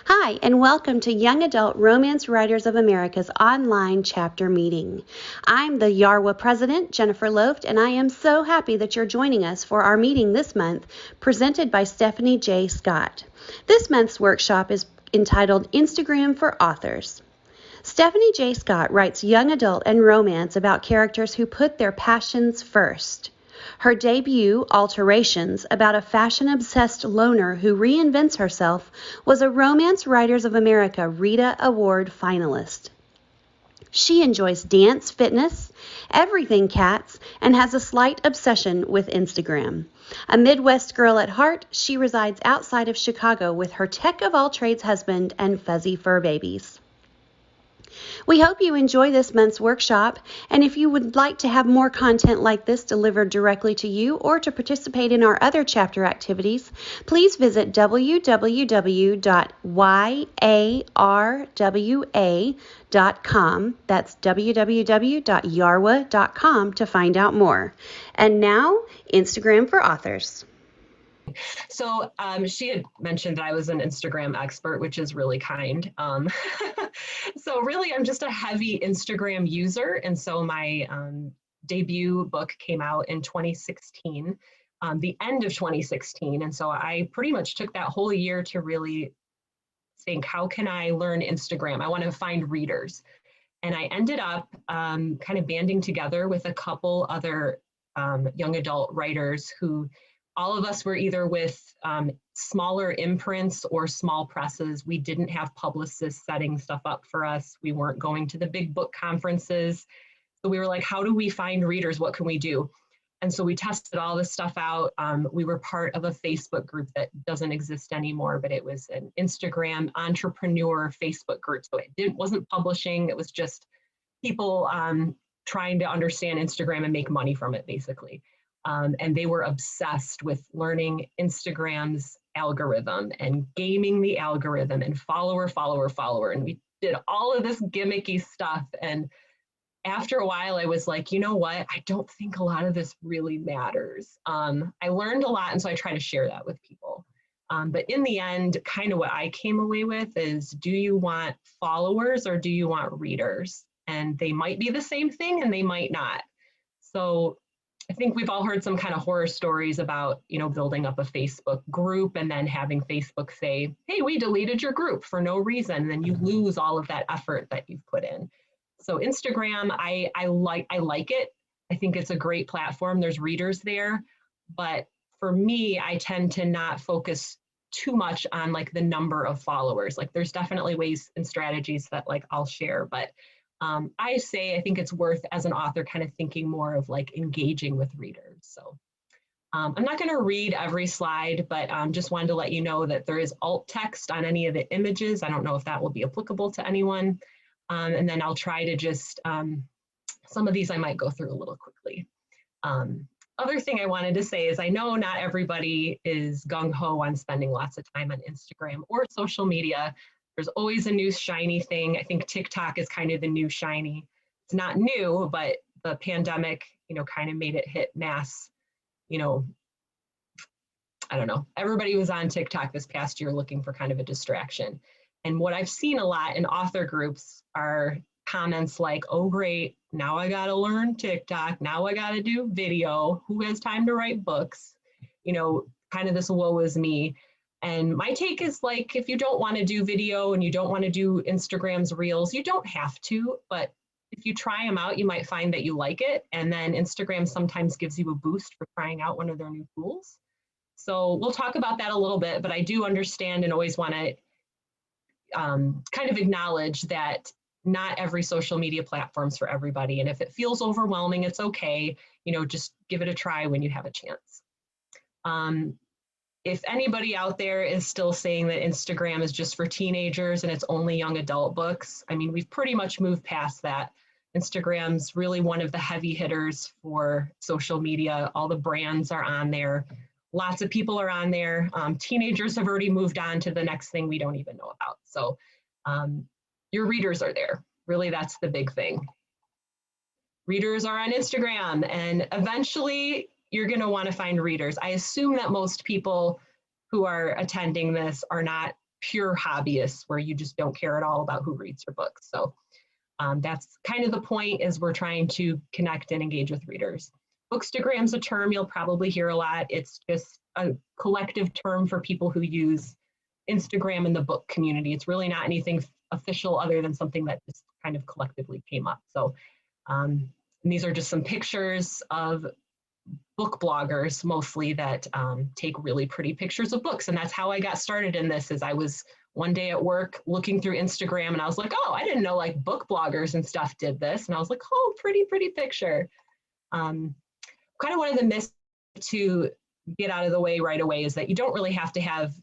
Hi, and welcome to Young Adult Romance Writers of America's online chapter meeting. I'm the YARWA president, Jennifer Loft, and I am so happy that you're joining us for our meeting this month, presented by Stephanie J. Scott. This month's workshop is entitled Instagram for Authors. Stephanie J. Scott writes young adult and romance about characters who put their passions first. Her debut, Alterations, about a fashion-obsessed loner who reinvents herself, was a Romance Writers of America Rita Award finalist. She enjoys dance, fitness, everything cats, and has a slight obsession with Instagram. A Midwest girl at heart, she resides outside of Chicago with her tech-of-all-trades husband and fuzzy fur babies. We hope you enjoy this month's workshop, and if you would like to have more content like this delivered directly to you or to participate in our other chapter activities, please visit www.yarwa.com. That's www.yarwa.com to find out more. And now, Instagram for Authors. So she had mentioned that I was an Instagram expert, which is really kind. So really, I'm just a heavy Instagram user. And so my debut book came out in 2016, the end of 2016. And so I pretty much took that whole year to really think, how can I learn Instagram? I want to find readers. And I ended up kind of banding together with a couple other young adult writers who all of us were either with smaller imprints or small presses. We didn't have publicists setting stuff up for us. We weren't going to the big book conferences. So we were like, how do we find readers? What can we do? And so we tested all this stuff out. We were part of a Facebook group that doesn't exist anymore, but it was an Instagram entrepreneur Facebook group. So it wasn't publishing, it was just people trying to understand Instagram and make money from it, basically. And they were obsessed with learning Instagram's algorithm and gaming the algorithm and follower. And we did all of this gimmicky stuff. And after a while, I was like, you know what? I don't think a lot of this really matters. I learned a lot, and so I try to share that with people. But in the end, kind of what I came away with is, do you want followers or do you want readers? And they might be the same thing and they might not. So I think we've all heard some kind of horror stories about, building up a Facebook group and then having Facebook say, hey, we deleted your group for no reason. And then you lose all of that effort that you've put in. So Instagram, I like it. I think it's a great platform. There's readers there. But for me, I tend to not focus too much on like the number of followers. Like there's definitely ways and strategies that like I'll share, but I think it's worth, as an author, kind of thinking more of like engaging with readers. So I'm not going to read every slide, but just wanted to let you know that there is alt text on any of the images. I don't know if that will be applicable to anyone. And then I'll try to just, some of these I might go through a little quickly. Other thing I wanted to say is I know not everybody is gung-ho on spending lots of time on Instagram or social media. There's always a new shiny thing. I think TikTok is kind of the new shiny. It's not new, but the pandemic, kind of made it hit mass, I don't know. Everybody was on TikTok this past year looking for kind of a distraction. And what I've seen a lot in author groups are comments like, oh, great, now I got to learn TikTok. Now I got to do video. Who has time to write books? Kind of this woe is me. And my take is like, if you don't want to do video and you don't want to do Instagram's reels, you don't have to, but if you try them out, you might find that you like it. And then Instagram sometimes gives you a boost for trying out one of their new tools. So we'll talk about that a little bit, but I do understand and always want to kind of acknowledge that not every social media platform's for everybody. And if it feels overwhelming, it's okay. Just give it a try when you have a chance. If anybody out there is still saying that Instagram is just for teenagers and it's only young adult books, I mean, we've pretty much moved past that. Instagram's really one of the heavy hitters for social media. All the brands are on there. Lots of people are on there. Teenagers have already moved on to the next thing we don't even know about. So your readers are there. Really, that's the big thing. Readers are on Instagram, and eventually you're going to want to find readers. I assume that most people who are attending this are not pure hobbyists where you just don't care at all about who reads your books. So that's kind of the point, is we're trying to connect and engage with readers. Bookstagram's a term you'll probably hear a lot. It's just a collective term for people who use Instagram in the book community. It's really not anything official other than something that just kind of collectively came up. So these are just some pictures of book bloggers mostly that take really pretty pictures of books. And that's how I got started in this. Is I was one day at work looking through Instagram and I was like, oh, I didn't know like book bloggers and stuff did this. And I was like, oh, pretty picture. Kind of one of the myths to get out of the way right away is that you don't really have to have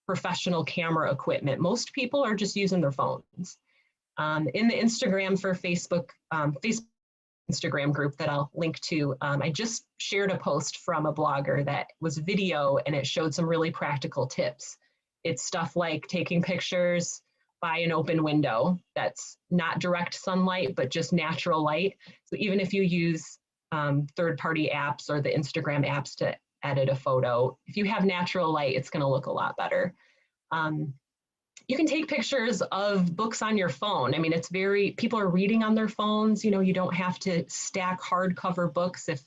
professional camera equipment. Most people are just using their phones. In the Instagram for Facebook Instagram group that I'll link to, I just shared a post from a blogger that was video and it showed some really practical tips. It's stuff like taking pictures by an open window that's not direct sunlight, but just natural light. So even if you use third-party apps or the Instagram apps to edit a photo, if you have natural light, it's going to look a lot better. You can take pictures of books on your phone. I mean, it's people are reading on their phones. You know, you don't have to stack hardcover books. If,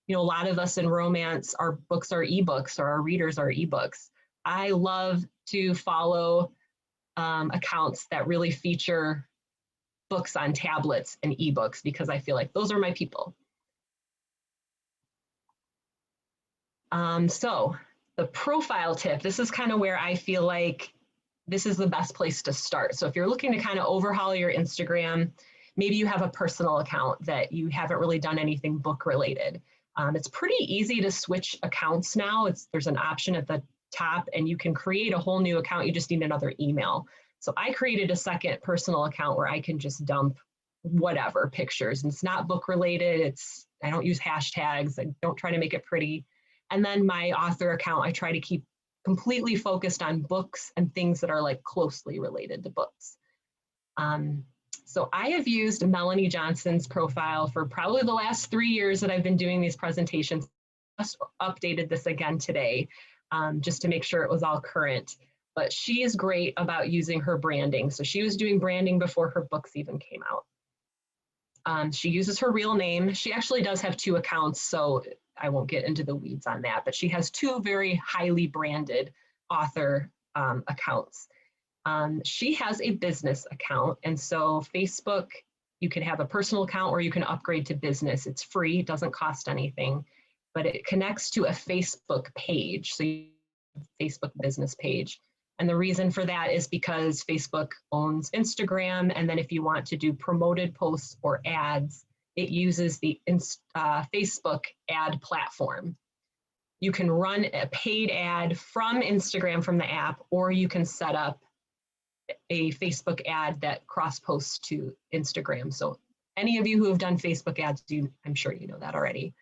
you know, a lot of us in romance, our books are ebooks or our readers are ebooks. I love to follow accounts that really feature books on tablets and ebooks because I feel like those are my people. So the profile tip, this is kind of where I feel like this is the best place to start. So if you're looking to kind of overhaul your Instagram, maybe you have a personal account that you haven't really done anything book related. It's pretty easy to switch accounts now. There's an option at the top and you can create a whole new account. You just need another email. So I created a second personal account where I can just dump whatever pictures. And it's not book related. I don't use hashtags. I don't try to make it pretty. And then my author account, I try to keep completely focused on books and things that are like closely related to books. So I have used Melanie Johnson's profile for probably the last 3 years that I've been doing these presentations. Just updated this again today just to make sure it was all current. But she is great about using her branding. So she was doing branding before her books even came out. She uses her real name. She actually does have 2 accounts, so I won't get into the weeds on that, but she has 2 very highly branded author accounts. She has a business account, and so Facebook, you can have a personal account or you can upgrade to business. It's free, it doesn't cost anything, but it connects to a Facebook page, so you have a Facebook business page. And the reason for that is because Facebook owns Instagram, and then if you want to do promoted posts or ads, it uses the Facebook ad platform. You can run a paid ad from Instagram from the app, or you can set up a Facebook ad that cross-posts to Instagram. So any of you who have done Facebook ads, I'm sure you know that already.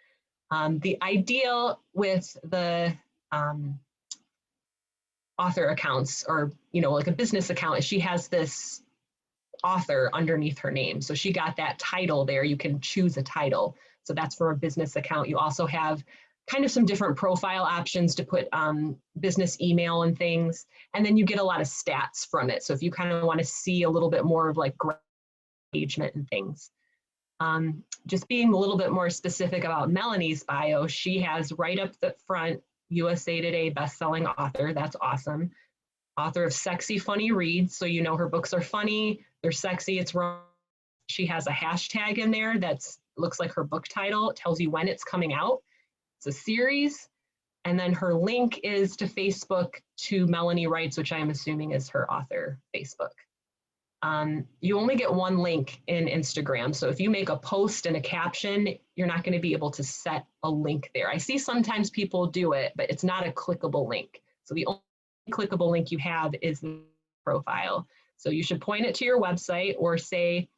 The ideal with the author accounts, or like a business account, is she has this author underneath her name. So she got that title there. You can choose a title. So that's for a business account. You also have kind of some different profile options to put business email and things. And then you get a lot of stats from it. So if you kind of want to see a little bit more of like engagement and things. Just being a little bit more specific about Melanie's bio, she has right up the front, USA Today best-selling author. That's awesome. Author of Sexy Funny Reads. So you know her books are funny, they're sexy, it's wrong. She has a hashtag in there that looks like her book title. It tells you when it's coming out. It's a series. And then her link is to Facebook to Melanie Writes, which I'm assuming is her author Facebook. You only get 1 link in Instagram. So if you make a post and a caption, you're not going to be able to set a link there. I see sometimes people do it, but it's not a clickable link. So the only clickable link you have is the profile. So you should point it to your website, or say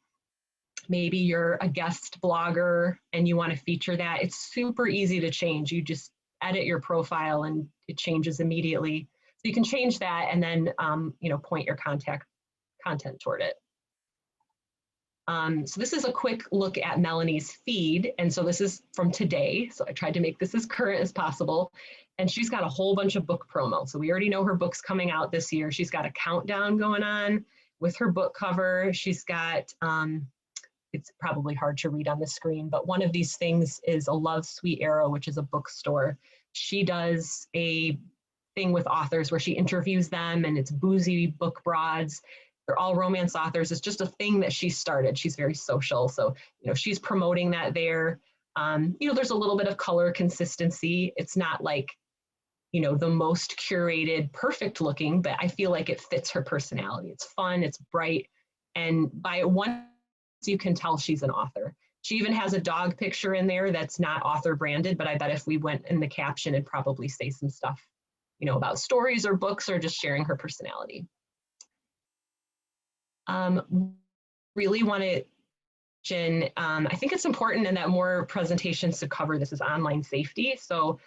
maybe you're a guest blogger and you want to feature that. It's super easy to change. You just edit your profile and it changes immediately. So you can change that and then point your content toward it. So this is a quick look at Melanie's feed. And so this is from today. So I tried to make this as current as possible. And she's got a whole bunch of book promo. So we already know her book's coming out this year. She's got a countdown going on with her book cover. She's got, it's probably hard to read on the screen, but one of these things is a Love Sweet Arrow, which is a bookstore. She does a thing with authors where she interviews them, and it's boozy book broads. They're all romance authors. It's just a thing that she started. She's very social. So, she's promoting that there. There's a little bit of color consistency. It's not like, the most curated, perfect looking, but I feel like it fits her personality. It's fun, it's bright. And by one, you can tell she's an author. She even has a dog picture in there that's not author branded, but I bet if we went in the caption, it'd probably say some stuff, about stories or books or just sharing her personality. Really want to mention, I think it's important and that more presentations to cover this is online safety. So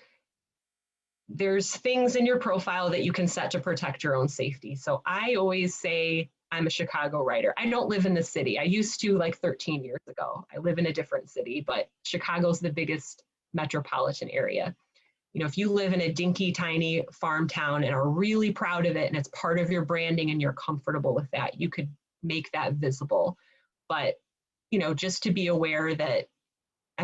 there's things in your profile that you can set to protect your own safety. So I always say I'm a Chicago writer. I don't live in the city. I used to like 13 years ago. I live in a different city, but Chicago's the biggest metropolitan area. If you live in a dinky, tiny farm town and are really proud of it and it's part of your branding and you're comfortable with that, you could make that visible. But, just to be aware that,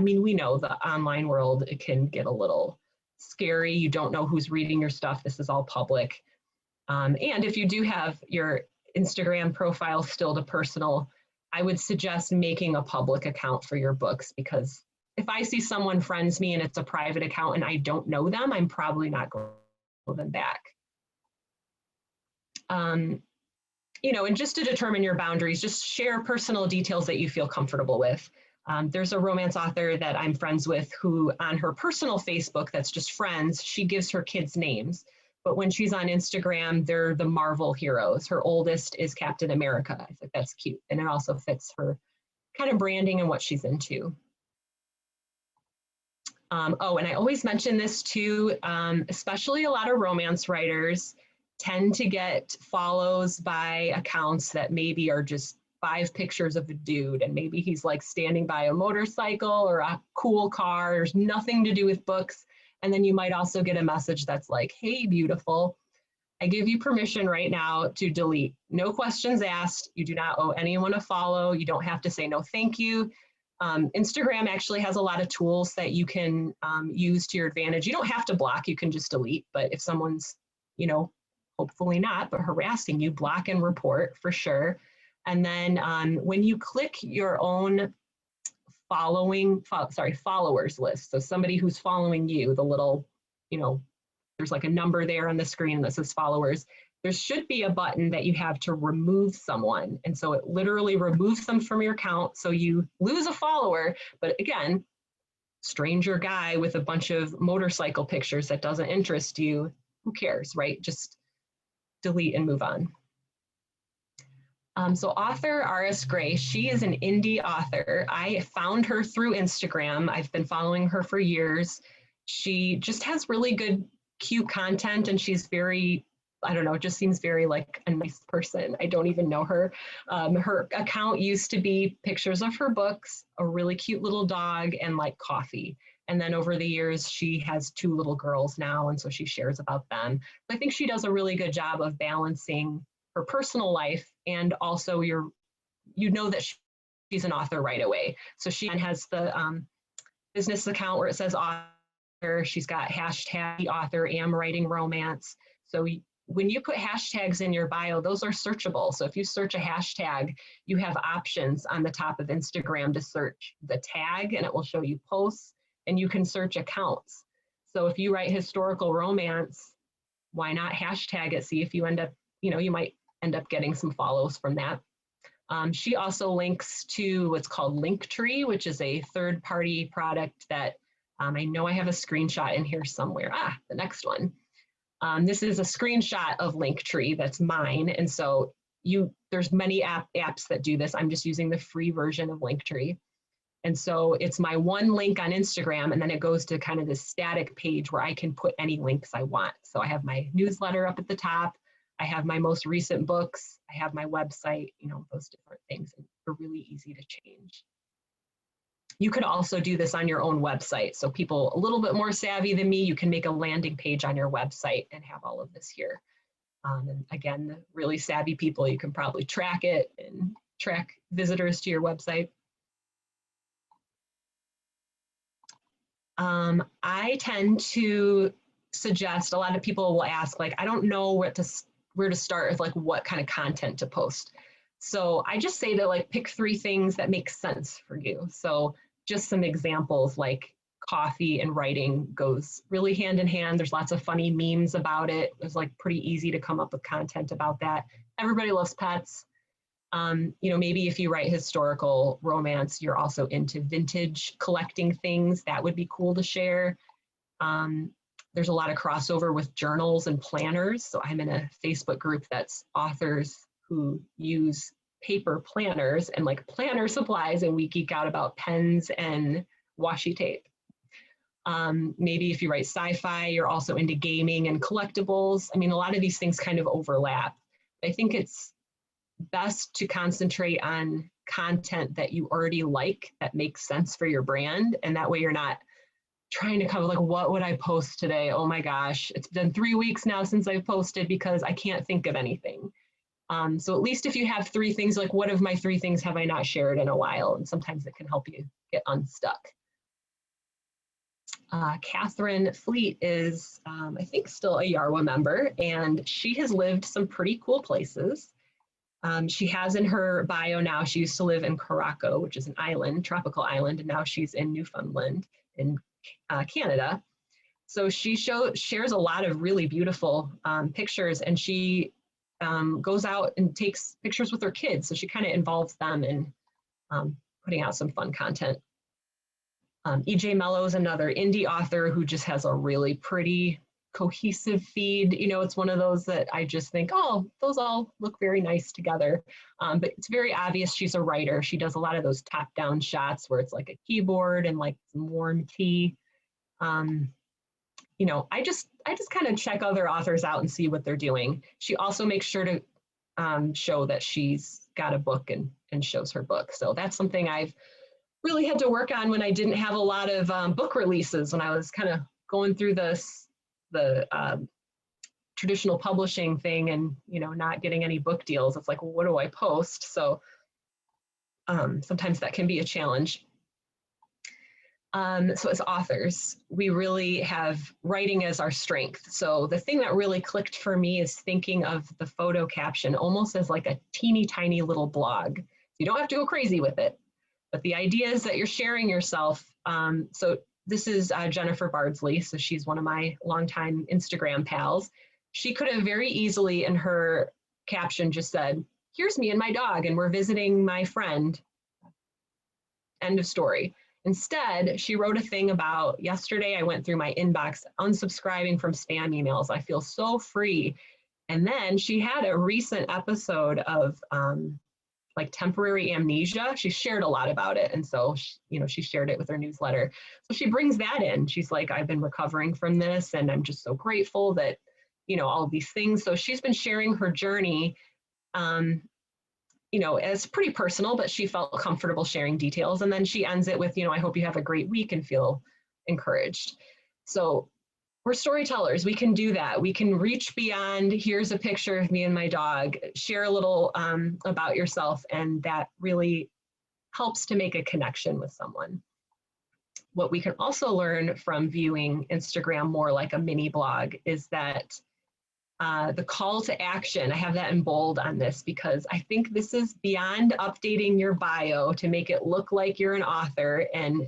we know the online world, it can get a little scary. You don't know who's reading your stuff. This is all public. And if you do have your Instagram profile still to personal, I would suggest making a public account for your books, because if I see someone friends me and it's a private account and I don't know them, I'm probably not going to follow them back. And just to determine your boundaries, just share personal details that you feel comfortable with. There's a romance author that I'm friends with who on her personal Facebook, that's just friends, she gives her kids names. But when she's on Instagram, they're the Marvel heroes. Her oldest is Captain America. I think that's cute. And it also fits her kind of branding and what she's into. And I always mention this too, especially a lot of romance writers tend to get follows by accounts that maybe are just 5 pictures of a dude, and maybe he's like standing by a motorcycle or a cool car. There's nothing to do with books. And then you might also get a message that's like, hey, beautiful, I give you permission right now to delete. No questions asked. You do not owe anyone a follow. You don't have to say no, thank you. Instagram actually has a lot of tools that you can use to your advantage. You don't have to block, you can just delete. But if someone's, hopefully not, but harassing you, block and report for sure. And then when you click your own followers list, so somebody who's following you, the little, there's like a number there on the screen that says followers, there should be a button that you have to remove someone. And so it literally removes them from your account. So you lose a follower, but again, stranger guy with a bunch of motorcycle pictures that doesn't interest you, who cares, right? Just delete and move on. So author R.S. Gray, she is an indie author. I found her through Instagram. I've been following her for years. She just has really good, cute content, and she's very, I don't know, just seems very like a nice person. I don't even know her. Her account used to be pictures of her books, a really cute little dog, and like coffee. And then over the years, she has 2 little girls now, and so she shares about them. I think she does a really good job of balancing her personal life and also that she's an author right away. So she has the business account where it says author. She's got hashtag author, am writing romance. So when you put hashtags in your bio, those are searchable. So if you search a hashtag, you have options on the top of Instagram to search the tag, and it will show you posts, and you can search accounts. So if you write historical romance, why not hashtag it? See if you end up, you might end up getting some follows from that. She also links to what's called Linktree, which is a third-party product that I know I have a screenshot in here somewhere. The next one. This is a screenshot of Linktree that's mine. And so there's many apps that do this. I'm just using the free version of Linktree. And so it's my one link on Instagram, and then it goes to kind of this static page where I can put any links I want. So I have my newsletter up at the top. I have my most recent books. I have my website, those different things. are really easy to change. You could also do this on your own website. So people a little bit more savvy than me, you can make a landing page on your website and have all of this here. And again, the really savvy people, you can probably track it and track visitors to your website. I tend to suggest, a lot of people will ask, like, I don't know where to start with, like, what kind of content to post. So I just say to, like, pick 3 things that make sense for you. So just some examples, like coffee and writing goes really hand in hand. There's lots of funny memes about it. It's like pretty easy to come up with content about that. Everybody loves pets. You know, maybe if you write historical romance, you're also into vintage collecting things. That would be cool to share. There's a lot of crossover with journals and planners. So I'm in a Facebook group that's authors who use paper planners and like planner supplies, and we geek out about pens and washi tape. Maybe if you write sci-fi, you're also into gaming and collectibles. I mean, a lot of these things kind of overlap. I think it's best to concentrate on content that you already like, that makes sense for your brand. And that way you're not trying to cover, like, what would I post today? Oh my gosh, it's been 3 weeks now since I've posted because I can't think of anything. So at least if you have 3 things, like, what of my 3 things have I not shared in a while? And sometimes it can help you get unstuck. Catherine Fleet is, I think, still a YARWA member, and she has lived some pretty cool places. She has in her bio now, she used to live in Caraco, which is an island, tropical island, and now she's in Newfoundland in Canada. So she shares a lot of really beautiful pictures, and she goes out and takes pictures with her kids. So she kind of involves them in putting out some fun content. EJ Mello is another indie author who just has a really pretty cohesive feed. You know, it's one of those that I just think, oh, those all look very nice together. But it's very obvious she's a writer. She does a lot of those top-down shots where it's like a keyboard and like some warm tea. You know, I just kind of check other authors out and see what they're doing. She also makes sure to show that she's got a book and shows her book. So that's something I've really had to work on when I didn't have a lot of book releases, when I was kind of going through the traditional publishing thing and, you know, not getting any book deals. It's like, well, what do I post? So sometimes that can be a challenge. So as authors, we really have writing as our strength. So the thing that really clicked for me is thinking of the photo caption almost as like a teeny tiny little blog. You don't have to go crazy with it, but the idea is that you're sharing yourself. So this is Jennifer Bardsley. So she's one of my longtime Instagram pals. She could have very easily in her caption just said, here's me and my dog, and we're visiting my friend. End of story. Instead, she wrote a thing about, yesterday I went through my inbox, unsubscribing from spam emails. I feel so free. And then she had a recent episode of like temporary amnesia. She shared a lot about it. And so, she shared it with her newsletter. So she brings that in. She's like, I've been recovering from this, and I'm just so grateful that, all of these things. So she's been sharing her journey, it's pretty personal, but she felt comfortable sharing details. And then she ends it with, I hope you have a great week and feel encouraged. So we're storytellers. We can do that. We can reach beyond, here's a picture of me and my dog, share a little about yourself, and that really helps to make a connection with someone. What we can also learn from viewing Instagram more like a mini blog is that the call to action, I have that in bold on this because I think this is beyond updating your bio to make it look like you're an author and,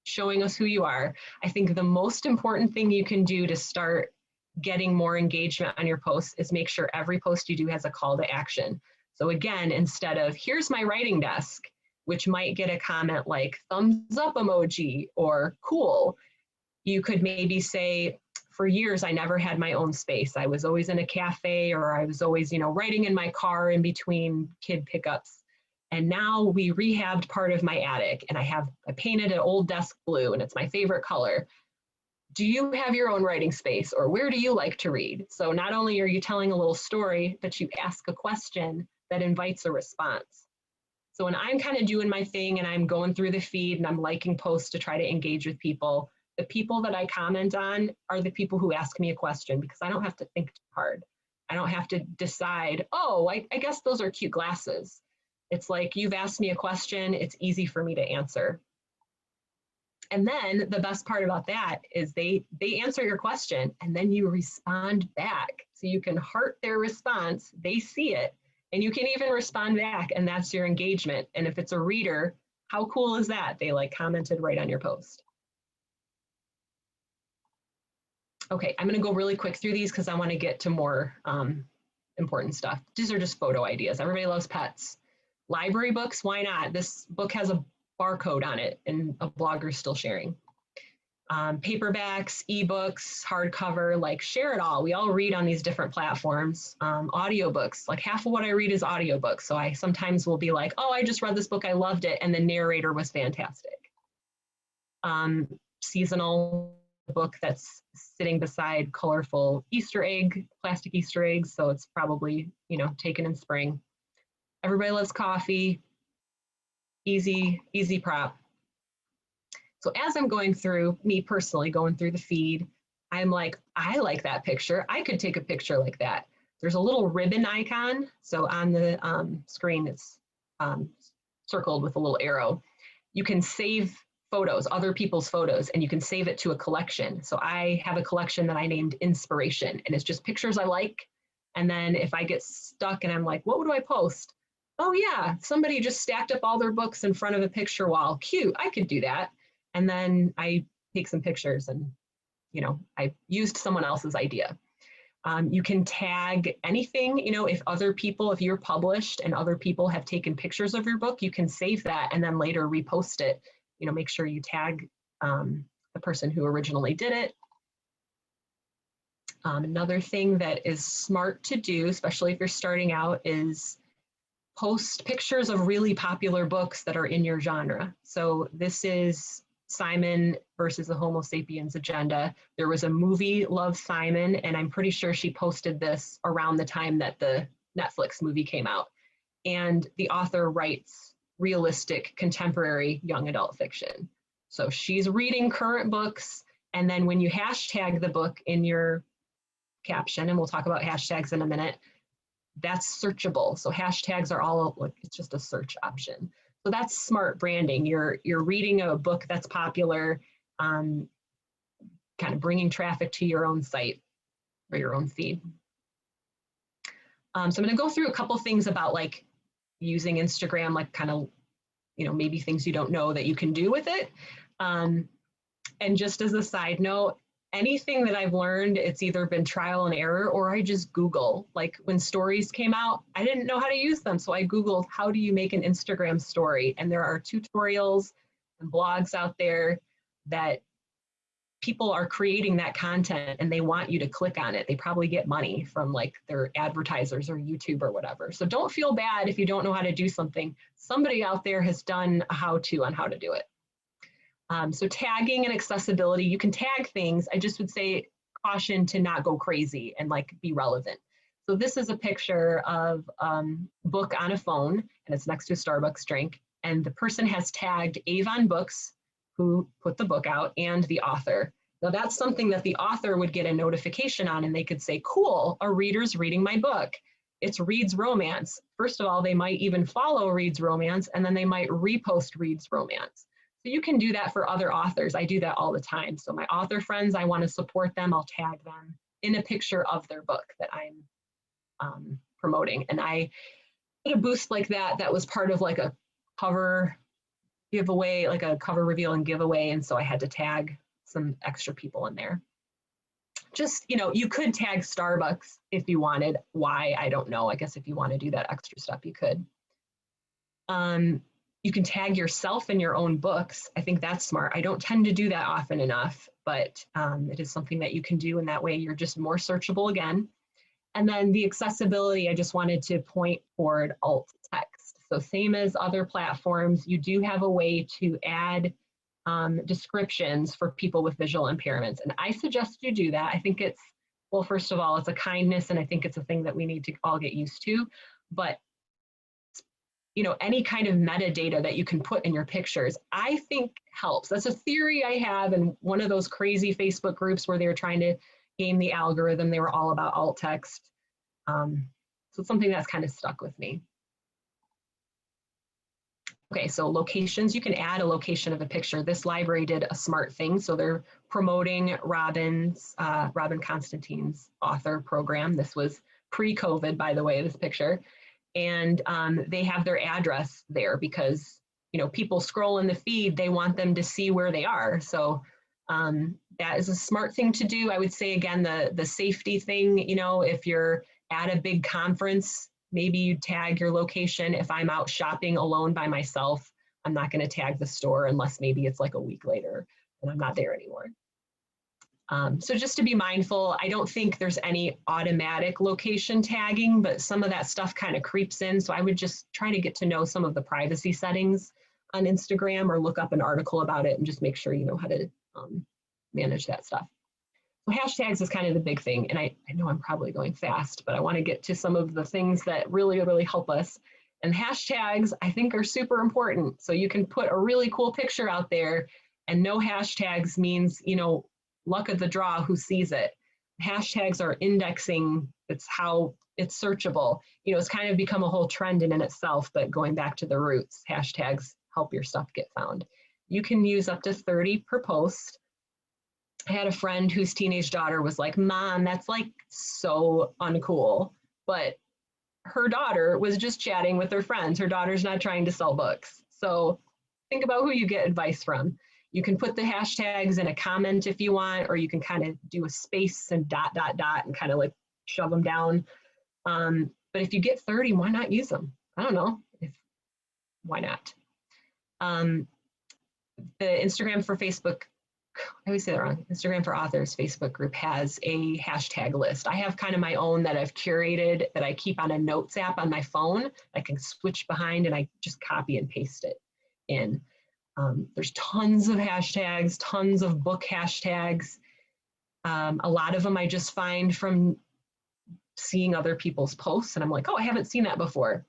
showing us who you are. I think the most important thing you can do to start getting more engagement on your posts is make sure every post you do has a call to action. So again, instead of here's my writing desk, which might get a comment like thumbs up emoji or cool, you could maybe say, for years, I never had my own space. I was always in a cafe, or I was always, writing in my car in between kid pickups. And now we rehabbed part of my attic, and I painted an old desk blue, and it's my favorite color. Do you have your own writing space, or where do you like to read? So not only are you telling a little story, but you ask a question that invites a response. So when I'm kind of doing my thing and I'm going through the feed and I'm liking posts to try to engage with people, the people that I comment on are the people who ask me a question, because I don't have to think too hard. I don't have to decide, oh, I guess those are cute glasses. It's like, you've asked me a question, it's easy for me to answer. And then the best part about that is they answer your question and then you respond back. So you can heart their response, they see it, and you can even respond back, and that's your engagement. And if it's a reader, how cool is that? They like commented right on your post. Okay, I'm gonna go really quick through these because I want to get to more important stuff. These are just photo ideas. Everybody loves pets. Library books, why not? This book has a barcode on it and a blogger's still sharing. Paperbacks, ebooks, hardcover, like share it all. We all read on these different platforms. Audiobooks, like half of what I read is audiobooks. So I sometimes will be like, oh, I just read this book, I loved it, and the narrator was fantastic. Seasonal book that's sitting beside colorful Easter egg, plastic Easter eggs. So it's probably, you know, taken in spring. Everybody loves coffee. Easy prop. So as I'm going through, me personally going through the feed, I'm like, I like that picture. I could take a picture like that. There's a little ribbon icon. So on the screen, it's circled with a little arrow. You can save photos, other people's photos, and you can save it to a collection. So I have a collection that I named Inspiration, and it's just pictures I like. And then if I get stuck and I'm like, what do I post? Oh yeah, somebody just stacked up all their books in front of a picture wall. Cute, I could do that. And then I take some pictures and, you know, I used someone else's idea. You can tag anything, you know, if you're published and other people have taken pictures of your book, you can save that and then later repost it. You know, make sure you tag the person who originally did it. Another thing that is smart to do, especially if you're starting out, is post pictures of really popular books that are in your genre. So this is Simon versus the Homo sapiens agenda. There was a movie, Love, Simon, and I'm pretty sure she posted this around the time that the Netflix movie came out. And the author writes realistic, contemporary young adult fiction. So she's reading current books, and then when you hashtag the book in your caption, and we'll talk about hashtags in a minute, that's searchable. So hashtags are all, like, it's just a search option. So that's smart branding. You're reading a book that's popular, kind of bringing traffic to your own site or your own feed. So I'm going to go through a couple things about like using Instagram, like kind of, you know, maybe things you don't know that you can do with it. And just as a side note, anything that I've learned, it's either been trial and error or I just Google. Like when stories came out, I didn't know how to use them. So I Googled, how do you make an Instagram story? And there are tutorials and blogs out there that people are creating that content and they want you to click on it. They probably get money from like their advertisers or YouTube or whatever. So don't feel bad if you don't know how to do something. Somebody out there has done a how-to on how to do it. So tagging and accessibility, you can tag things. I just would say caution to not go crazy and like be relevant. So this is a picture of a book on a phone and it's next to a Starbucks drink. And the person has tagged Avon Books, who put the book out, and the author. Now that's something that the author would get a notification on and they could say, cool, a reader's reading my book. It's Reed's Romance. First of all, they might even follow Reed's Romance and then they might repost Reed's Romance. So you can do that for other authors. I do that all the time. So my author friends, I want to support them. I'll tag them in a picture of their book that I'm promoting. And I did a boost like that. That was part of like a cover giveaway, like a cover reveal and giveaway. And so I had to tag some extra people in there. Just, you know, you could tag Starbucks if you wanted. Why? I don't know. I guess if you want to do that extra stuff, you could. You can tag yourself in your own books. I think that's smart. I don't tend to do that often enough, but it is something that you can do, and that way you're just more searchable again. And then the accessibility, I just wanted to point toward alt text. So same as other platforms, you do have a way to add descriptions for people with visual impairments. And I suggest you do that. I think it's, well, first of all, it's a kindness, and I think it's a thing that we need to all get used to. But any kind of metadata that you can put in your pictures, I think helps. That's a theory I have in one of those crazy Facebook groups where they were trying to game the algorithm. They were all about alt text. So it's something that's kind of stuck with me. Okay, so locations, you can add a location of a picture. This library did a smart thing. So they're promoting Robin Constantine's author program. This was pre-COVID, by the way, this picture. And they have their address there because, people scroll in the feed, they want them to see where they are. So that is a smart thing to do. I would say, again, the safety thing, if you're at a big conference, maybe you tag your location. If I'm out shopping alone by myself, I'm not going to tag the store unless maybe it's like a week later and I'm not there anymore. So just to be mindful, I don't think there's any automatic location tagging, but some of that stuff kind of creeps in. So I would just try to get to know some of the privacy settings on Instagram or look up an article about it and just make sure you know how to manage that stuff. So hashtags is kind of the big thing. And I know I'm probably going fast, but I want to get to some of the things that really, really help us. And hashtags, I think, are super important. So you can put a really cool picture out there, and no hashtags means, luck of the draw who sees it. Hashtags are indexing. It's how it's searchable. It's kind of become a whole trend in itself, but going back to the roots, hashtags help your stuff get found. You can use up to 30 per post. I had a friend whose teenage daughter was like, Mom, that's like so uncool. But her daughter was just chatting with her friends. Her daughter's not trying to sell books. So think about who you get advice from. You can put the hashtags in a comment if you want, or you can kind of do a space and ... and kind of like shove them down. But if you get 30, why not use them? I don't know. Why not? The Instagram for Facebook, I always say that wrong. Instagram for Authors Facebook group has a hashtag list. I have kind of my own that I've curated that I keep on a notes app on my phone. I can switch behind and I just copy and paste it in. There's tons of hashtags, tons of book hashtags. A lot of them I just find from seeing other people's posts and I'm like, oh, I haven't seen that before.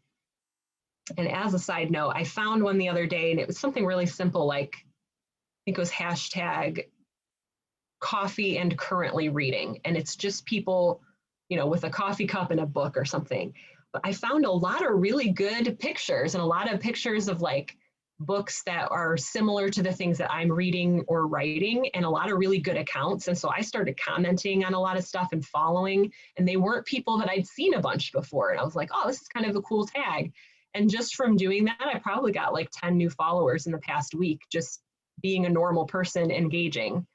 And as a side note, I found one the other day and it was something really simple, like I think it was hashtag coffee and currently reading. And it's just people, with a coffee cup and a book or something. But I found a lot of really good pictures and a lot of pictures of like books that are similar to the things that I'm reading or writing, and a lot of really good accounts. And so I started commenting on a lot of stuff and following, and they weren't people that I'd seen a bunch before. And I was like, oh, this is kind of a cool tag. And just from doing that, I probably got like 10 new followers in the past week, just being a normal person engaging.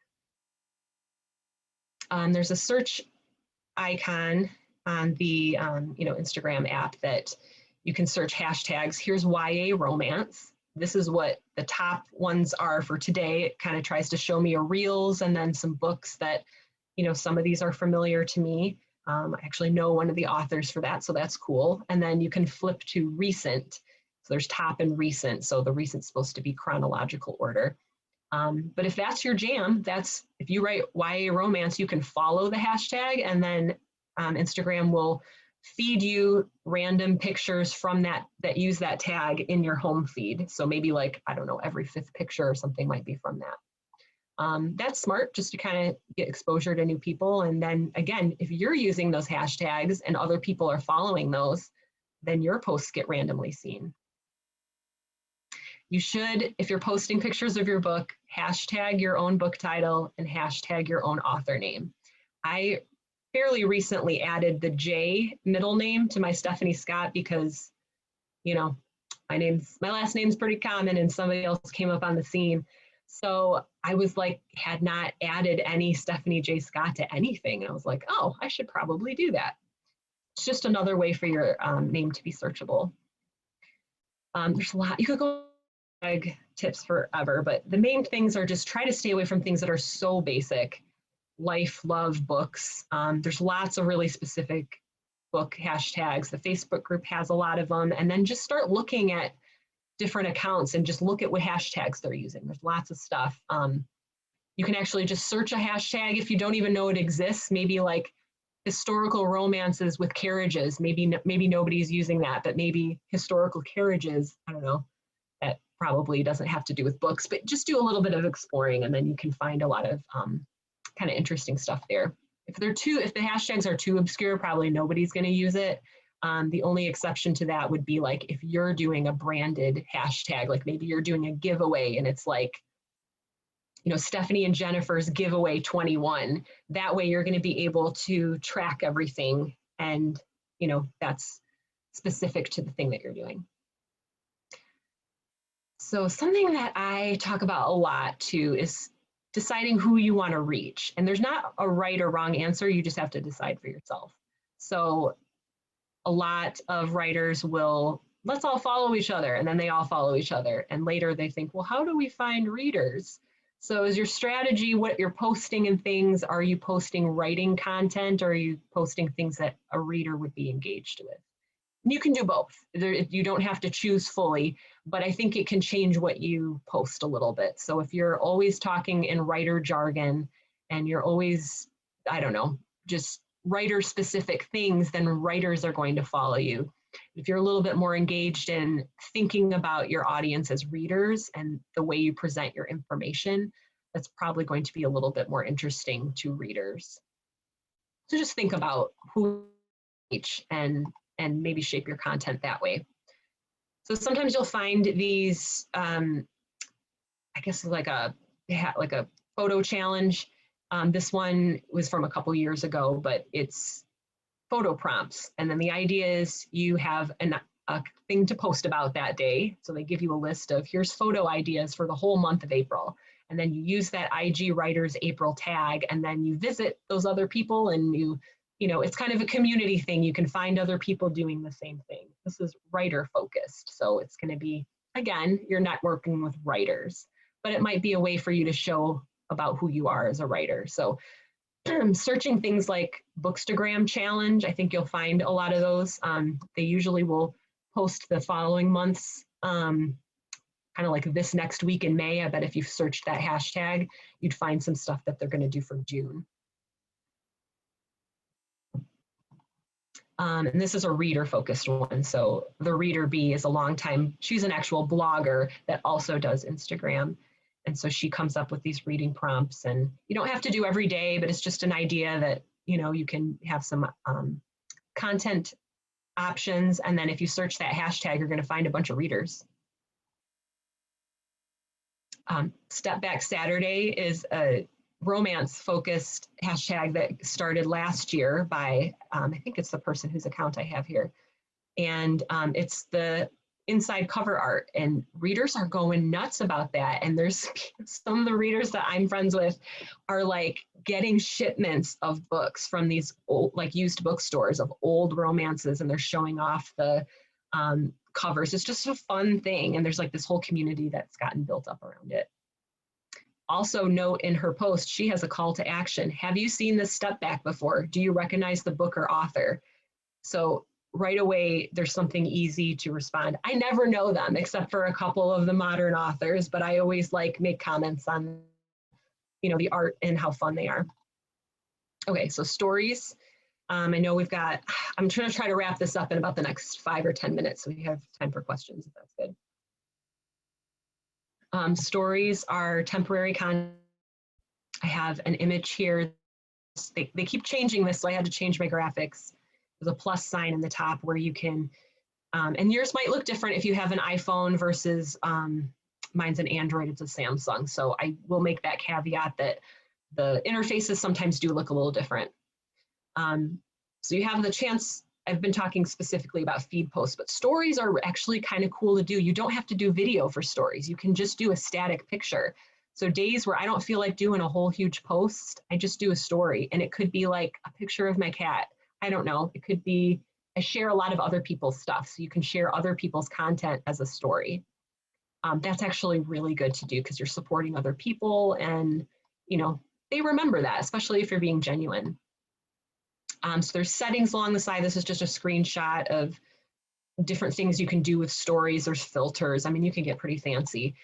There's a search icon on the Instagram app that you can search hashtags. Here's YA romance. This is what the top ones are for today. It kind of tries to show me a reels and then some books that, some of these are familiar to me. I actually know one of the authors for that, so that's cool. And then you can flip to recent. So there's top and recent. So the recent's supposed to be chronological order. But if that's your jam, if you write YA romance, you can follow the hashtag, and then Instagram will feed you random pictures from that use that tag in your home feed. So maybe like, I don't know, every 5th picture or something might be from that. That's smart, just to kind of get exposure to new people. And then again, if you're using those hashtags and other people are following those, then your posts get randomly seen. You should, if you're posting pictures of your book, hashtag your own book title and hashtag your own author name. I fairly recently added the J middle name to my Stephanie Scott because, my last name's pretty common and somebody else came up on the scene. So I was like, had not added any Stephanie J. Scott to anything. And I was like, oh, I should probably do that. It's just another way for your name to be searchable. There's a lot, you could go tips forever, but the main things are just try to stay away from things that are so basic. Life, love, books. There's lots of really specific book hashtags. The Facebook group has a lot of them. And then just start looking at different accounts and just look at what hashtags they're using. There's lots of stuff. You can actually just search a hashtag if you don't even know it exists. Maybe like historical romances with carriages. Maybe nobody's using that, but maybe historical carriages, I don't know, that probably doesn't have to do with books, but just do a little bit of exploring, and then you can find a lot of kind of interesting stuff there. If the hashtags are too obscure, probably nobody's going to use it. The only exception to that would be like if you're doing a branded hashtag, like maybe you're doing a giveaway and it's like, Stephanie and Jennifer's giveaway 21. That way you're going to be able to track everything, and, that's specific to the thing that you're doing. So something that I talk about a lot too is deciding who you want to reach. And there's not a right or wrong answer. You just have to decide for yourself. So a lot of writers will, let's all follow each other, and then they all follow each other. And later they think, well, how do we find readers? So is your strategy what you're posting and things? Are you posting writing content, or are you posting things that a reader would be engaged with? You can do both. You don't have to choose fully, but I think it can change what you post a little bit. So if you're always talking in writer jargon and you're always, I don't know, just writer specific things, then writers are going to follow you. If you're a little bit more engaged in thinking about your audience as readers and the way you present your information, that's probably going to be a little bit more interesting to readers. So just think about who each and maybe shape your content that way. So sometimes you'll find these, I guess like a photo challenge. This one was from a couple years ago, but it's photo prompts. And then the idea is you have a thing to post about that day. So they give you a list of here's photo ideas for the whole month of April. And then you use that IG Writers April tag, and then you visit those other people, and it's kind of a community thing. You can find other people doing the same thing. This is writer focused. So it's going to be, again, you're networking with writers, but it might be a way for you to show about who you are as a writer. So searching things like Bookstagram challenge, I think you'll find a lot of those. They usually will post the following months, kind of like this next week in May. I bet if you searched that hashtag, you'd find some stuff that they're going to do for June. And this is a reader-focused one. So the Reader Bee is a long time, she's an actual blogger that also does Instagram. And so she comes up with these reading prompts, and you don't have to do every day, but it's just an idea that, you can have some content options. And then if you search that hashtag, you're going to find a bunch of readers. Step Back Saturday is a romance-focused hashtag that started last year by, I think it's the person whose account I have here. And it's the inside cover art, and readers are going nuts about that. And there's some of the readers that I'm friends with are like getting shipments of books from these old, like used bookstores of old romances, and they're showing off the covers. It's just a fun thing. And there's like this whole community that's gotten built up around it. Also note in her post, she has a call to action. Have you seen this Step Back before? Do you recognize the book or author? So right away, there's something easy to respond. I never know them except for a couple of the modern authors, but I always make comments on, the art and how fun they are. Okay, so stories. I know I'm trying to wrap this up in about the next 5 or 10 minutes, so we have time for questions, if that's good. Stories are temporary content. I have an image here. They keep changing this, so I had to change my graphics. There's a plus sign in the top where you can, and yours might look different if you have an iPhone versus mine's an Android, it's a Samsung. So I will make that caveat that the interfaces sometimes do look a little different. So you have the chance, I've been talking specifically about feed posts, but stories are actually kind of cool to do. You don't have to do video for stories. You can just do a static picture. So days where I don't feel like doing a whole huge post, I just do a story, and it could be like a picture of my cat. I don't know. It could be, I share a lot of other people's stuff. So you can share other people's content as a story. That's actually really good to do because you're supporting other people, and, they remember that, especially if you're being genuine. So there's settings along the side. This is just a screenshot of different things you can do with stories. There's filters. I mean, you can get pretty fancy.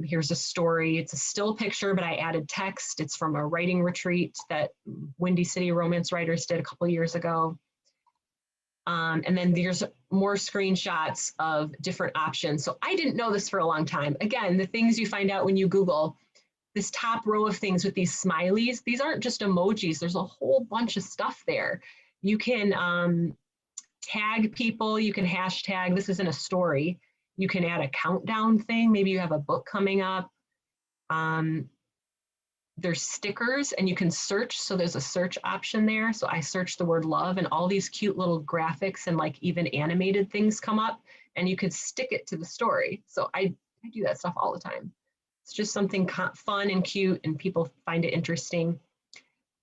Here's a story. It's a still picture, but I added text. It's from a writing retreat that Windy City Romance Writers did a couple of years ago. And then there's more screenshots of different options. So I didn't know this for a long time. Again, the things you find out when you Google, this top row of things with these smileys, these aren't just emojis. There's a whole bunch of stuff there. You can tag people. You can hashtag. This isn't a story. You can add a countdown thing. Maybe you have a book coming up. There's stickers and you can search. So there's a search option there. So I searched the word love and all these cute little graphics and like even animated things come up and you could stick it to the story. So I do that stuff all the time. It's just something fun and cute and people find it interesting.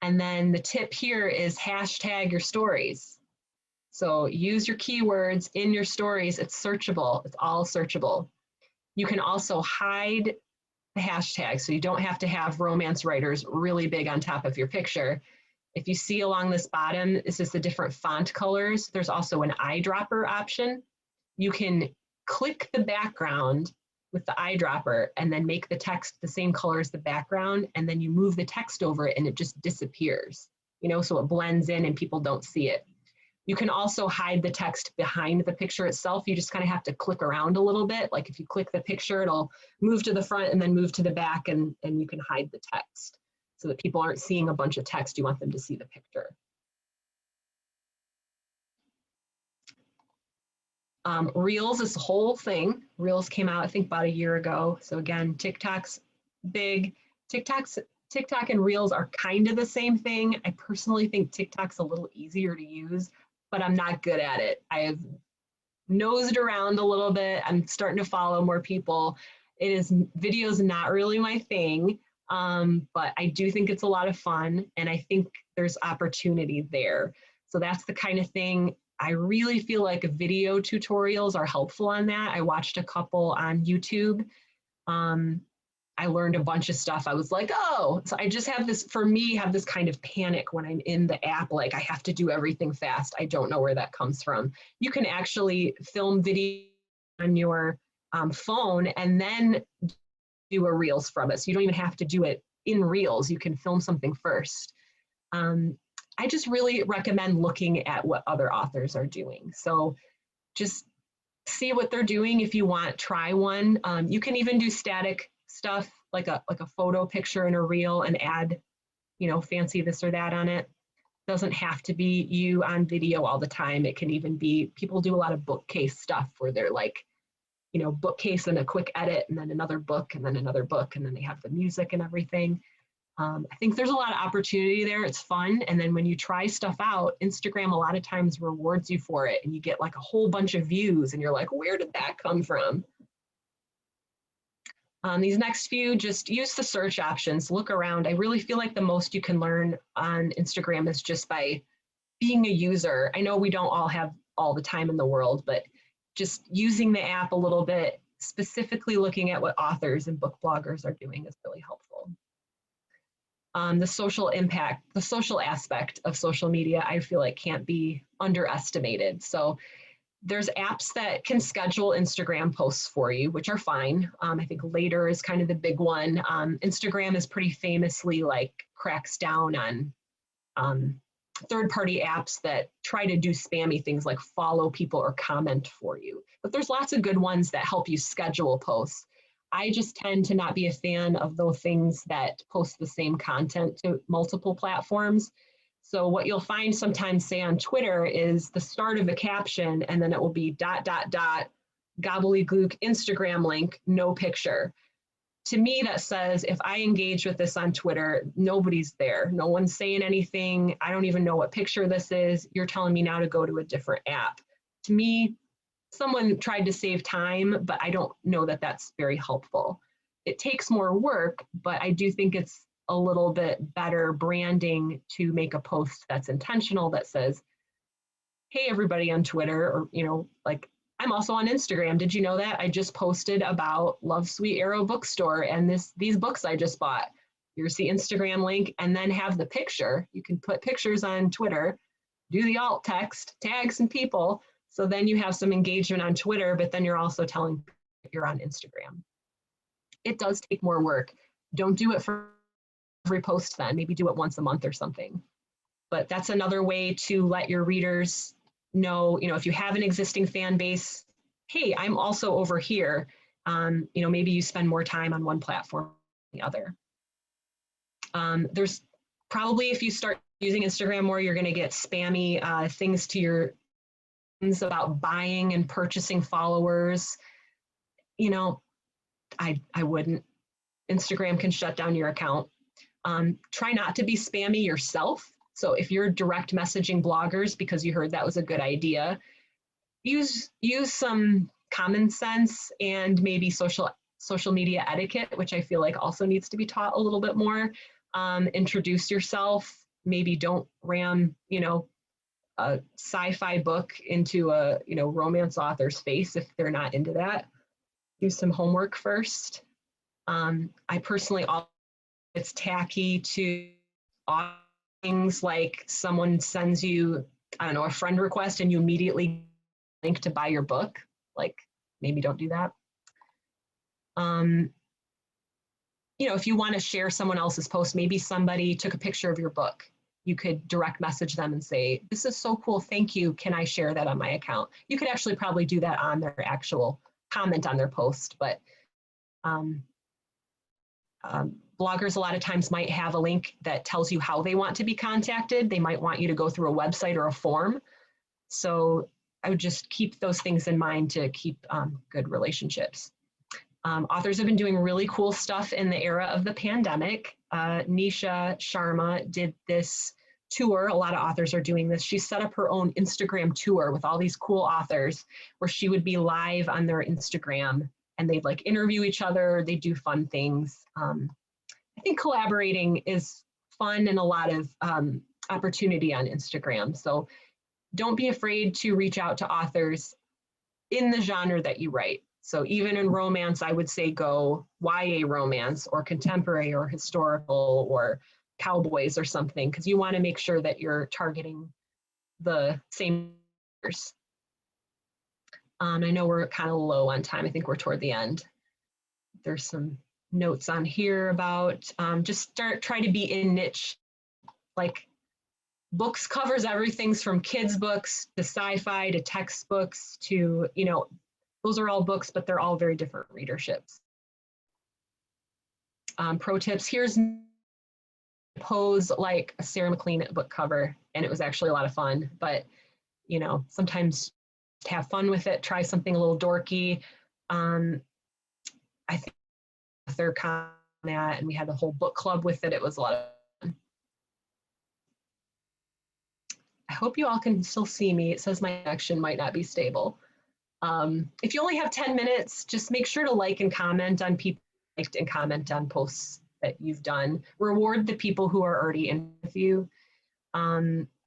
And then the tip here is hashtag your stories. So use your keywords in your stories. It's searchable. It's all searchable. You can also hide the hashtag, so you don't have to have romance writers really big on top of your picture. If you see along this bottom, this is the different font colors. There's also an eyedropper option. You can click the background with the eyedropper and then make the text the same color as the background, and then you move the text over it and it just disappears, you know, so it blends in and people don't see it. You can also hide the text behind the picture itself. You just kind of have to click around a little bit. Like if you click the picture, it'll move to the front and then move to the back, and you can hide the text so that people aren't seeing a bunch of text. You want them to see the picture. Reels is the whole thing. Reels came out, I think, about a year ago. So again, TikTok's big. TikTok and Reels are kind of the same thing. I personally think TikTok's a little easier to use, but I'm not good at it. I have nosed around a little bit. I'm starting to follow more people. Video's not really my thing, but I do think it's a lot of fun, and I think there's opportunity there. So that's the kind of thing I really feel like video tutorials are helpful on that. I watched a couple on YouTube. I learned a bunch of stuff. I was like, oh, so I just have this, for me, have this kind of panic when I'm in the app, like I have to do everything fast. I don't know where that comes from. You can actually film video on your phone and then do a Reels from it. So you don't even have to do it in Reels. You can film something first. I just really recommend looking at what other authors are doing. So just see what they're doing. If you want, try one. You can even do static stuff like a photo picture in a reel and add, you know, fancy this or that on it. Doesn't have to be you on video all the time. It can even be, people do a lot of bookcase stuff where they're like, you know, bookcase and a quick edit and then another book and then another book and then they have the music and everything. I think there's a lot of opportunity there. It's fun. And then when you try stuff out, Instagram a lot of times rewards you for it and you get like a whole bunch of views and you're like, where did that come from? These next few, just use the search options, look around. I really feel like the most you can learn on Instagram is just by being a user. I know we don't all have all the time in the world, but just using the app a little bit, specifically looking at what authors and book bloggers are doing is really helpful. The social impact, the social aspect of social media, I feel like can't be underestimated. So there's apps that can schedule Instagram posts for you, which are fine. I think Later is kind of the big one. Instagram is pretty famously like cracks down on third-party apps that try to do spammy things like follow people or comment for you. But there's lots of good ones that help you schedule posts. I just tend to not be a fan of those things that post the same content to multiple platforms. So what you'll find sometimes, say on Twitter, is the start of a caption and then it will be ... gobbledygook Instagram link, no picture. To me, that says if I engage with this on Twitter, nobody's there. No one's saying anything. I don't even know what picture this is. You're telling me now to go to a different app. To me, someone tried to save time, but I don't know that that's very helpful. It takes more work, but I do think it's a little bit better branding to make a post that's intentional that says, hey, everybody on Twitter, or, you know, like, I'm also on Instagram. Did you know that? I just posted about Love Sweet Arrow Bookstore and these books I just bought. Here's the Instagram link, and then have the picture. You can put pictures on Twitter, do the alt text, tag some people. So then you have some engagement on Twitter, but then you're also telling you're on Instagram. it does take more work. Don't do it for every post then, maybe do it once a month or something. But that's another way to let your readers know, if you have an existing fan base, hey, I'm also over here. Maybe you spend more time on one platform than the other. There's probably, if you start using Instagram more, you're going to get spammy things to your things about buying and purchasing followers. I wouldn't. Instagram can shut down your account. Try not to be spammy yourself. So if you're direct messaging bloggers because you heard that was a good idea, use some common sense and maybe social media etiquette, which I feel like also needs to be taught a little bit more. Introduce yourself. Maybe don't ram, a sci-fi book into a, romance author's face if they're not into that. Do some homework first. I personally, it's tacky to things like someone sends you, I don't know, a friend request and you immediately link to buy your book. Like, maybe don't do that. If you want to share someone else's post, maybe somebody took a picture of your book. You could direct message them and say, this is so cool, thank you, can I share that on my account? You could actually probably do that on their actual comment on their post, but bloggers a lot of times might have a link that tells you how they want to be contacted. They might want you to go through a website or a form. So I would just keep those things in mind to keep good relationships. Authors have been doing really cool stuff in the era of the pandemic. Nisha Sharma did this tour. A lot of authors are doing this. She set up her own Instagram tour with all these cool authors where she would be live on their Instagram and they'd like interview each other. They do fun things. I think collaborating is fun and a lot of opportunity on Instagram. So don't be afraid to reach out to authors in the genre that you write. So even in romance, I would say go YA romance or contemporary or historical or cowboys or something, because you want to make sure that you're targeting the same readers. I know we're kind of low on time. I think we're toward the end. There's some notes on here about just try to be in niche. Like books covers everything from kids books to sci-fi to textbooks to, those are all books, but they're all very different readerships. Pro tips, here's pose like a Sarah McLean book cover, and it was actually a lot of fun, but sometimes have fun with it, try something a little dorky. I think they're kind of that, and we had the whole book club with it. It was a lot of fun. I hope you all can still see me. It says my connection might not be stable. If you only have 10 minutes, just make sure to like and comment on people liked and comment on posts that you've done. Reward the people who are already in with you.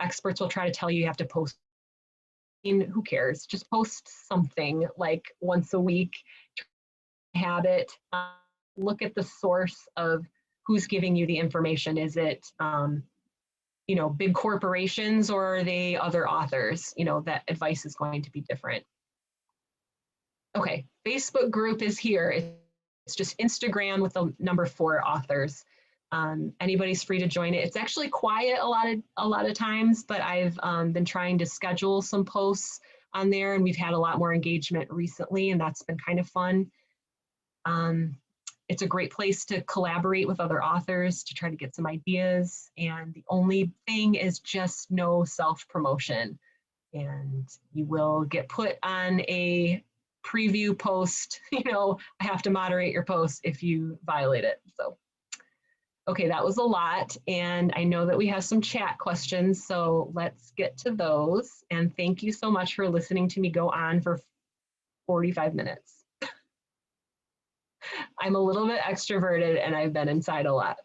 Experts will try to tell you have to post. Who cares? Just post something like once a week. Habit. Look at the source of who's giving you the information. Is it big corporations or are they other authors? That advice is going to be different. Okay, Facebook group is here. It's just Instagram with the number 4 authors. Anybody's free to join it. It's actually quiet a lot of times, but I've been trying to schedule some posts on there, and we've had a lot more engagement recently, and that's been kind of fun. It's a great place to collaborate with other authors to try to get some ideas. And the only thing is just no self-promotion. And you will get put on a preview post. I have to moderate your post if you violate it. So, okay, that was a lot. And I know that we have some chat questions. So let's get to those. And thank you so much for listening to me go on for 45 minutes. I'm a little bit extroverted and I've been inside a lot.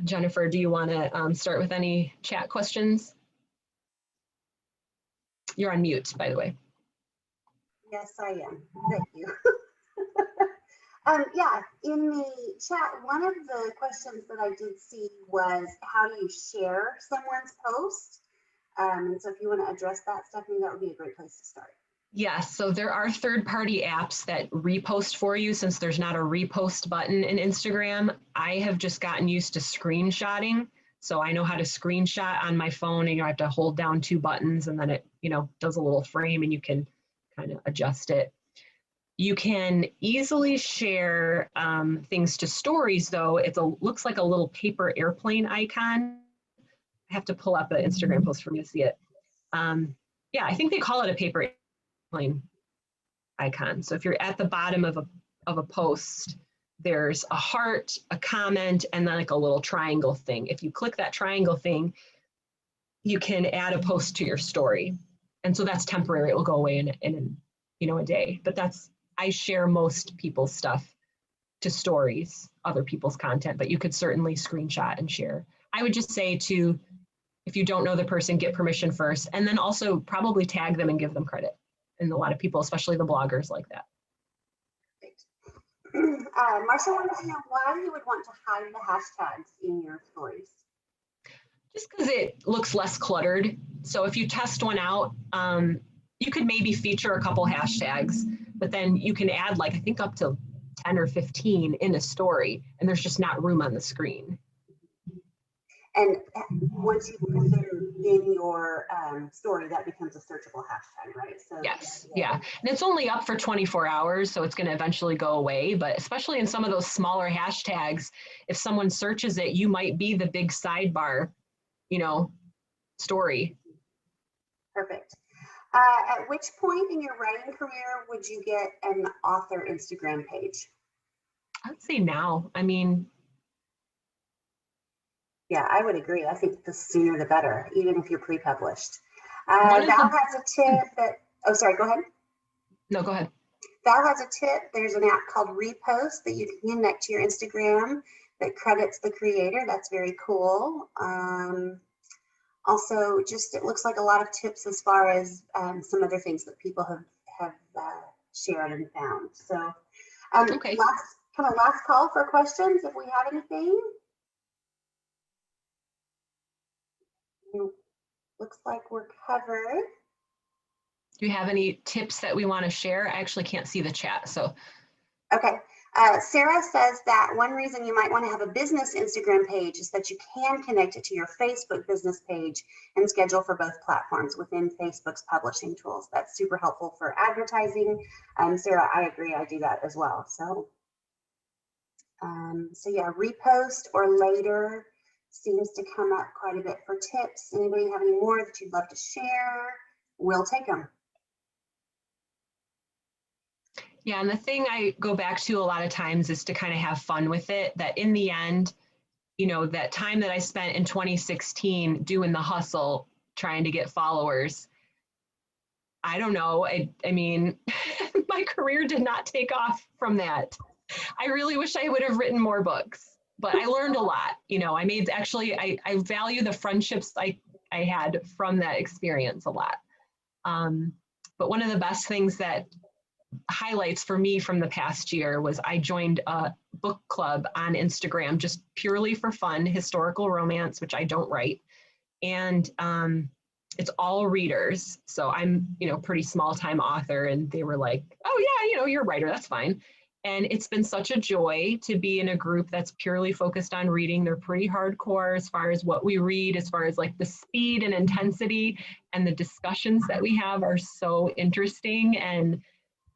Jennifer, do you want to start with any chat questions? You're on mute, by the way. Yes, I am. Thank you. Yeah, in the chat, one of the questions that I did see was, how do you share someone's post? And so if you want to address that, Stephanie, that would be a great place to start. Yes, so there are third-party apps that repost for you since there's not a repost button in Instagram. I have just gotten used to screenshotting. So I know how to screenshot on my phone, and you have to hold down two buttons and then it, does a little frame and you can kind of adjust it. You can easily share things to stories though. Looks like a little paper airplane icon. I have to pull up an Instagram post for me to see it. Yeah, I think they call it a paper airplane icon. So if you're at the bottom of a post, there's a heart, a comment, and then like a little triangle thing. If you click that triangle thing, you can add a post to your story. And so that's temporary. It will go away in a day. But I share most people's stuff to stories, other people's content, but you could certainly screenshot and share. I would just say if you don't know the person, get permission first, and then also probably tag them and give them credit. And a lot of people, especially the bloggers, like that. Marcia wanted to know why you would want to hide the hashtags in your stories. Just because it looks less cluttered. So if you test one out, you could maybe feature a couple hashtags, but then you can add I think up to 10 or 15 in a story, and there's just not room on the screen. And once you put them in your story, that becomes a searchable hashtag, right? So yes, yeah. And it's only up for 24 hours, so it's going to eventually go away. But especially in some of those smaller hashtags, if someone searches it, you might be the big sidebar, story. Perfect. At which point in your writing career would you get an author Instagram page? I'd say now. I mean, yeah, I would agree. I think the sooner the better, even if you're pre-published. Val has a tip that, oh, sorry, go ahead. No, go ahead. Val has a tip. There's an app called Repost that you can connect to your Instagram that credits the creator. That's very cool. Also, it looks like a lot of tips as far as some other things that people have shared and found. So, okay. Last call for questions if we have anything. Looks like we're covered. Do you have any tips that we want to share? I actually can't see the chat, so. Okay. Sarah says that one reason you might want to have a business Instagram page is that you can connect it to your Facebook business page and schedule for both platforms within Facebook's publishing tools. That's super helpful for advertising. Sarah, I agree. I do that as well. So yeah, Repost or Later seems to come up quite a bit for tips. Anybody have any more that you'd love to share? We'll take them. Yeah, and the thing I go back to a lot of times is to kind of have fun with it, that in the end, that time that I spent in 2016 doing the hustle, trying to get followers, I don't know. I mean, my career did not take off from that. I really wish I would have written more books, but I learned a lot. I value the friendships I had from that experience a lot. But one of the best things that highlights for me from the past year was I joined a book club on Instagram just purely for fun, historical romance, which I don't write. And it's all readers. So I'm, pretty small time author. And they were like, oh yeah, you're a writer, that's fine. And it's been such a joy to be in a group that's purely focused on reading. They're pretty hardcore as far as what we read, as far as the speed and intensity, and the discussions that we have are so interesting. And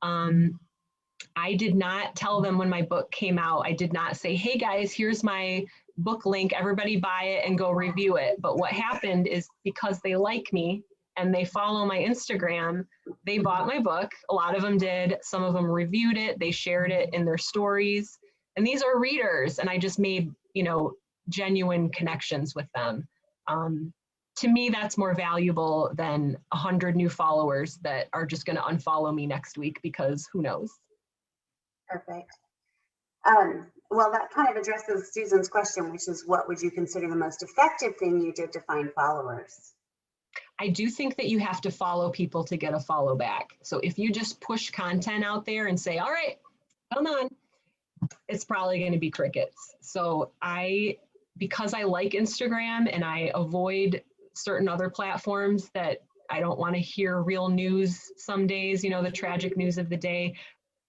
I did not tell them when my book came out, I did not say, hey guys, here's my book link, everybody buy it and go review it. But what happened is because they like me and they follow my Instagram, they bought my book. A lot of them did. Some of them reviewed it. They shared it in their stories. And these are readers. And I just made, genuine connections with them. To me, that's more valuable than 100 new followers that are just going to unfollow me next week because who knows? Perfect. Well, that kind of addresses Susan's question, which is what would you consider the most effective thing you did to find followers? I do think that you have to follow people to get a follow back. So if you just push content out there and say, all right, come on, it's probably going to be crickets. So because I like Instagram and I avoid certain other platforms that I don't want to hear real news some days, you know, the tragic news of the day.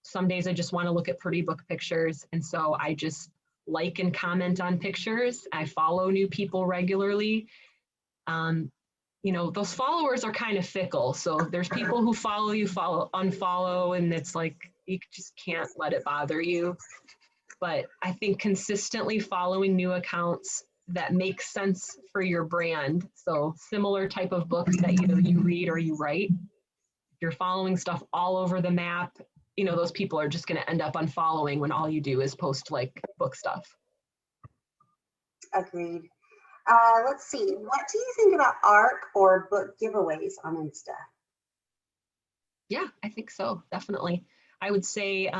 Some days I just want to look at pretty book pictures. And so I just like and comment on pictures. I follow new people regularly. You know, those followers are kind of fickle. So there's people who follow you, unfollow, and it's like, you just can't let it bother you. But I think consistently following new accounts that make sense for your brand. So similar type of books that either you read or you write. You're following stuff all over the map. You know, those people are just going to end up unfollowing when all you do is post like book stuff. Agreed. Let's see. What do you think about ARC or book giveaways on Insta? Yeah, I think so. Definitely. I would say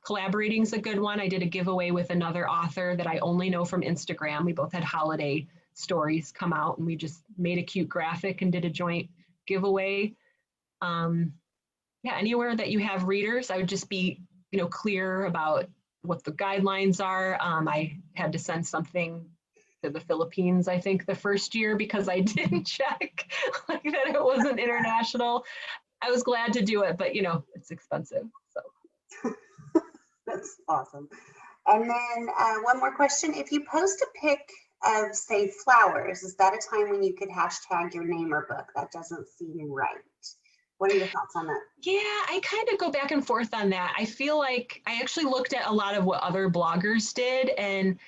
collaborating is a good one. I did a giveaway with another author that I only know from Instagram. We both had holiday stories come out and we just made a cute graphic and did a joint giveaway. Yeah, anywhere that you have readers, I would just be, you know, clear about what the guidelines are. I had to send something to the Philippines, I think, the first year because I didn't check like that it wasn't international. I was glad to do it, but you know, it's expensive. So That's awesome. And then one more question. If you post a pic of, say, flowers, is that a time when you could hashtag your name or book? That doesn't seem right. What are your thoughts on that? yeah, I kind of go back and forth on that. I feel like I actually looked at a lot of what other bloggers did, and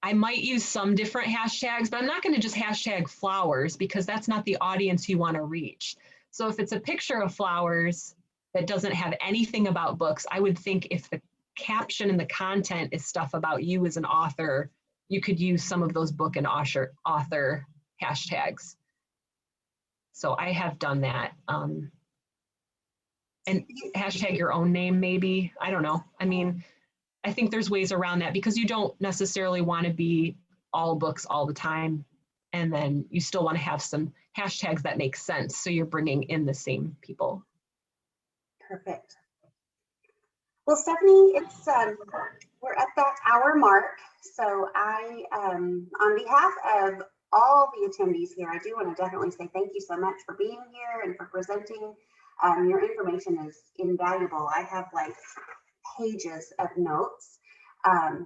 I might use some different hashtags, but I'm not going to just hashtag flowers because that's not the audience you want to reach. So if it's a picture of flowers that doesn't have anything about books, I would think if the caption and the content is stuff about you as an author, you could use some of those book and author hashtags. So I have done that. And hashtag your own name, maybe. I don't know. I mean, I think there's ways around that because you don't necessarily want to be all books all the time. And then you still want to have some hashtags that make sense. So you're bringing in the same people. Perfect. Well, Stephanie, it's we're at that hour mark. So I, on behalf of all the attendees here, I do want to definitely say thank you so much for being here and for presenting. Your information is invaluable. I have like pages of notes.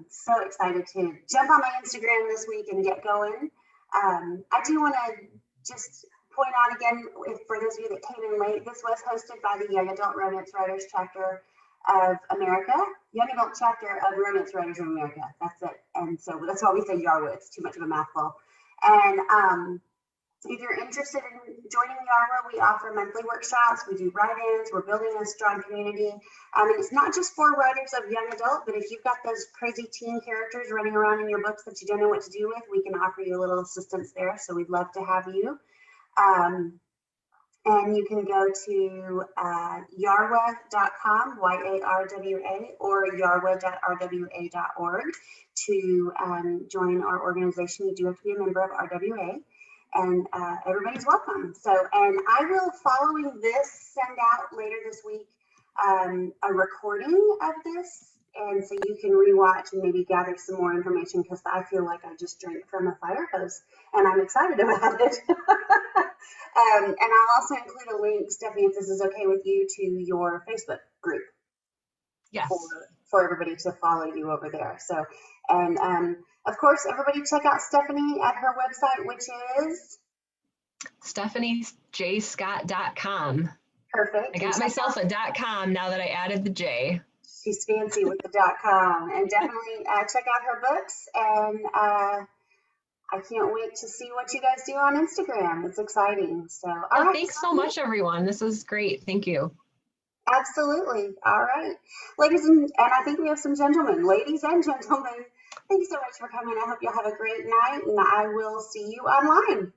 So excited to jump on my Instagram this week and get going. I do want to just point out again, for those of you that came in late, this was hosted by the Young Adult Romance Writers Chapter of America, Young Adult Chapter of Romance Writers of America. That's it. And so that's why we say YARWA. It's too much of a mouthful. And if you're interested in joining YARWA, we offer monthly workshops. We do write-ins. We're building a strong community. And it's not just for writers of young adult, but if you've got those crazy teen characters running around in your books that you don't know what to do with, we can offer you a little assistance there. So we'd love to have you. And you can go to yarwa.com, YARWA, or yarwa.rwa.org to join our organization. You do have to be a member of RWA, and everybody's welcome. So, and I will, following this, send out later this week a recording of this. And so you can rewatch and maybe gather some more information because I feel like I just drank from a fire hose and I'm excited about it. And I'll also include a link, Stephanie, if this is okay with you, to your Facebook group. Yes. For everybody to follow you over there. So, and of course, everybody check out Stephanie at her website, which is stephaniejscott.com. Perfect. I got myself a .com now that I added the J. She's fancy with the .com, and definitely check out her books. And I can't wait to see what you guys do on Instagram. It's exciting. So, all right. Thanks so much, everyone. This was great. Thank you. Absolutely. All right. Ladies and I think we have some gentlemen. Ladies and gentlemen, thank you so much for coming. I hope you'll have a great night, and I will see you online.